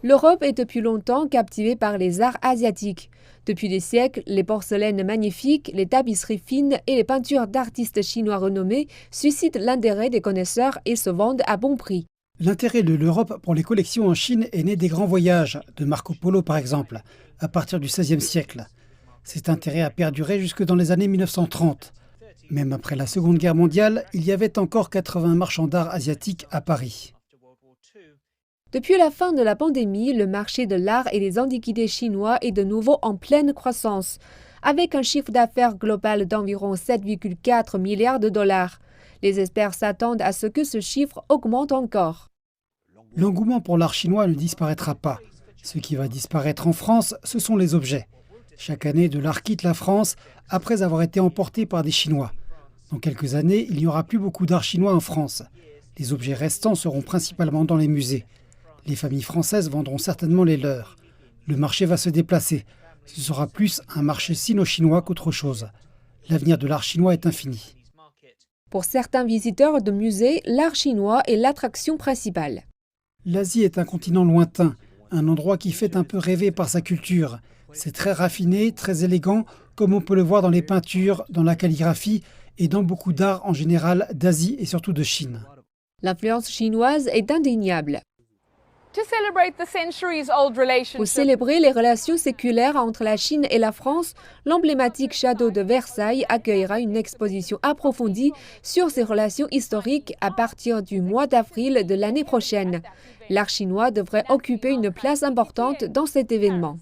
L'Europe est depuis longtemps captivée par les arts asiatiques. Depuis des siècles, les porcelaines magnifiques, les tapisseries fines et les peintures d'artistes chinois renommés suscitent l'intérêt des connaisseurs et se vendent à bon prix. L'intérêt de l'Europe pour les collections en Chine est né des grands voyages, de Marco Polo par exemple, à partir du XVIe siècle. Cet intérêt a perduré jusque dans les années 1930. Même après la Seconde Guerre mondiale, il y avait encore 80 marchands d'art asiatiques à Paris. Depuis la fin de la pandémie, le marché de l'art et des antiquités chinois est de nouveau en pleine croissance, avec un chiffre d'affaires global d'environ 7,4 milliards de dollars. Les experts s'attendent à ce que ce chiffre augmente encore. L'engouement pour l'art chinois ne disparaîtra pas. Ce qui va disparaître en France, ce sont les objets. Chaque année, de l'art quitte la France après avoir été emporté par des Chinois. Dans quelques années, il n'y aura plus beaucoup d'art chinois en France. Les objets restants seront principalement dans les musées. Les familles françaises vendront certainement les leurs. Le marché va se déplacer. Ce sera plus un marché sino-chinois qu'autre chose. L'avenir de l'art chinois est infini. Pour certains visiteurs de musées, l'art chinois est l'attraction principale. L'Asie est un continent lointain, un endroit qui fait un peu rêver par sa culture. C'est très raffiné, très élégant, comme on peut le voir dans les peintures, dans la calligraphie et dans beaucoup d'art en général d'Asie et surtout de Chine. L'influence chinoise est indéniable. Pour célébrer les relations séculaires entre la Chine et la France, l'emblématique château de Versailles accueillera une exposition approfondie sur ces relations historiques à partir du mois d'avril de l'année prochaine. L'art chinois devrait occuper une place importante dans cet événement.